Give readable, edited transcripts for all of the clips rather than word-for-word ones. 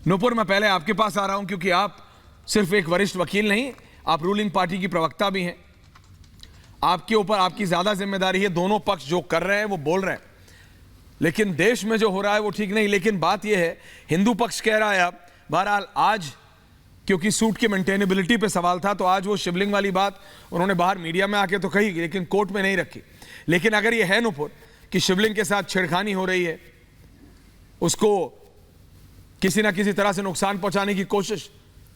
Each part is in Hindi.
नूपुर, मैं पहले आपके पास आ रहा हूं क्योंकि आप सिर्फ एक वरिष्ठ वकील नहीं, आप रूलिंग पार्टी की प्रवक्ता भी हैं। आपके ऊपर आपकी ज्यादा जिम्मेदारी है। दोनों पक्ष जो कर रहे हैं वो बोल रहे हैं, लेकिन देश में जो हो रहा है वो ठीक नहीं। लेकिन बात यह है, हिंदू पक्ष कह रहा है अब, बहरहाल आज क्योंकि सूट की मेंटेनेबिलिटी पे सवाल था, तो आज वो शिवलिंग वाली बात उन्होंने बाहर मीडिया में आके तो कही, लेकिन कोर्ट में नहीं रखी। लेकिन अगर ये है नूपुर कि शिवलिंग के साथ छेड़खानी हो रही है, उसको किसी ना किसी तरह से नुकसान पहुंचाने की कोशिश,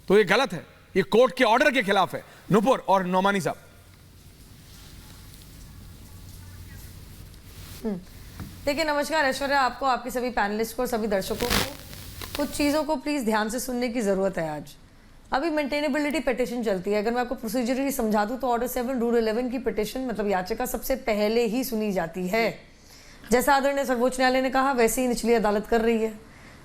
तो ये गलत है, ये कोर्ट के ऑर्डर के खिलाफ है। नूपुर और नौमानी साहब। देखिए, नमस्कार ऐश्वर्या, आपको, आपके सभी पैनलिस्ट को और सभी दर्शकों को कुछ चीज़ों को प्लीज़ ध्यान से सुनने की ज़रूरत है। आज अभी मेंटेनेबिलिटी पिटिशन चलती है। अगर मैं आपको प्रोसीजरली समझा दूं तो ऑर्डर 7 रूल 11 की पिटिशन मतलब याचिका सबसे पहले ही सुनी जाती है। जैसा आदरणीय सर्वोच्च न्यायालय ने कहा वैसे ही निचली अदालत कर रही है।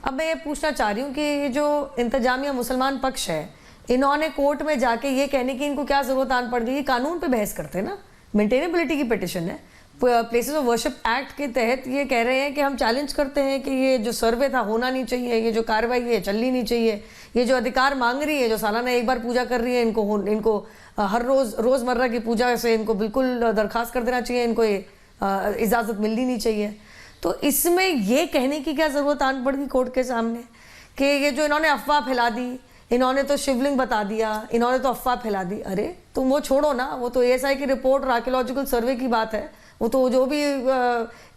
अब मैं ये पूछना चाह रही हूँ कि ये जो इंतजामिया मुसलमान पक्ष है, इन्होंने कोर्ट में जाके ये कहने की इनको क्या ज़रूरत आन पड़ गई, कानून पर बहस करते ना। मेंटेनेबिलिटी की पिटिशन है, प्लेसेस ऑफ वर्शिप एक्ट के तहत ये कह रहे हैं कि हम चैलेंज करते हैं कि ये जो सर्वे था होना नहीं चाहिए, ये जो कार्रवाई है चलनी नहीं चाहिए, ये जो अधिकार मांग रही है, जो सालाना एक बार पूजा कर रही है, इनको हर रोज़मर्रा की पूजा से इनको बिल्कुल दरखास्त कर देना चाहिए, इनको इजाज़त मिलनी नहीं चाहिए। तो इसमें ये कहने की क्या ज़रूरत आन पड़ गई कोर्ट के सामने कि ये जो इन्होंने अफवाह फैला दी, इन्होंने तो शिवलिंग बता दिया, इन्होंने तो अफवाह फैला दी। अरे तुम वो छोड़ो ना, वो तो ASI की रिपोर्ट और आर्कियोलॉजिकल सर्वे की बात है। वो तो जो भी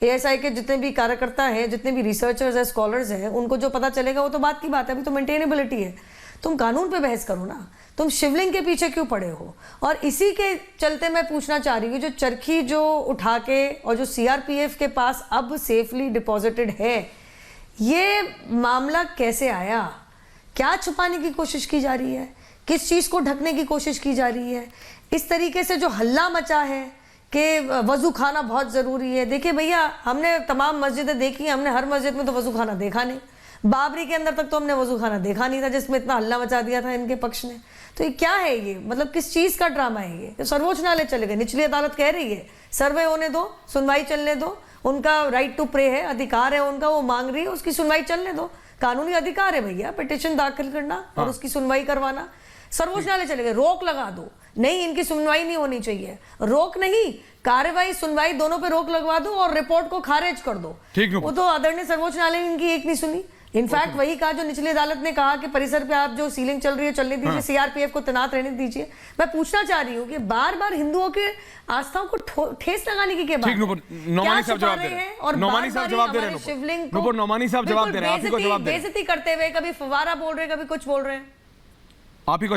ASI के जितने भी कार्यकर्ता हैं, जितने भी रिसर्चर्स हैं, स्कॉलर्स हैं, उनको जो पता चलेगा वो तो बात की बात है। अभी तो मेंटेनेबिलिटी है, तुम कानून पे बहस करो ना, तुम शिवलिंग के पीछे क्यों पड़े हो। और इसी के चलते मैं पूछना चाह रही हूँ, जो चरखी जो उठा के और जो CRPF के पास अब सेफली डिपॉजिटेड है, ये मामला कैसे आया, क्या छुपाने की कोशिश की जा रही है, किस चीज़ को ढकने की कोशिश की जा रही है। इस तरीके से जो हल्ला मचा है कि वज़ू खाना बहुत ज़रूरी है। देखिए भैया, हमने तमाम मस्जिदें देखी, हमने हर मस्जिद में तो वज़ू खाना देखा नहीं। बाबरी के अंदर तक तो हमने वज़ू खाना देखा नहीं था, जिसमें इतना हल्ला मचा दिया था इनके पक्ष ने। तो ये क्या है, ये मतलब किस चीज़ का ड्रामा है ये। तो सर्वोच्च न्यायालय चले गए, निचली अदालत कह रही है सर्वे होने दो, सुनवाई चलने दो, उनका राइट टू प्रे है, अधिकार है उनका, वो मांग रही है, उसकी सुनवाई चलने दो, कानूनी अधिकार है भैया पिटिशन दाखिल करना और उसकी सुनवाई करवाना। सर्वोच्च न्यायालय चले गए, रोक लगा दो, नहीं इनकी सुनवाई नहीं होनी चाहिए। रोक नहीं, कार्रवाई सुनवाई दोनों पे रोक लगवा दो और रिपोर्ट को खारिज कर दो। वो तो आदरणीय सर्वोच्च न्यायालय ने इनकी एक नहीं सुनी। इनफैक्ट वही कहा जो निचली अदालत ने कहा कि परिसर पे आप जो सीलिंग चल रही है चलने दीजिए, CRPF को तैनात रहने दीजिए। मैं पूछना चाह रही हूँ कि बार बार हिंदुओं के आस्थाओं को ठेस लगाने की क्या बात है? नौमानी साहब जवाब दे रहे हैं और नौमानी साहब जवाब दे रहे हैं, शिवलिंग को नौमानी साहब जवाब दे रहे हैं, आप ही को जवाब दे रहे हैं। बेइज्जती करते हुए कभी फव्वारा बोल रहे हैं, कभी कुछ बोल रहे हैं, आप ही को जवाब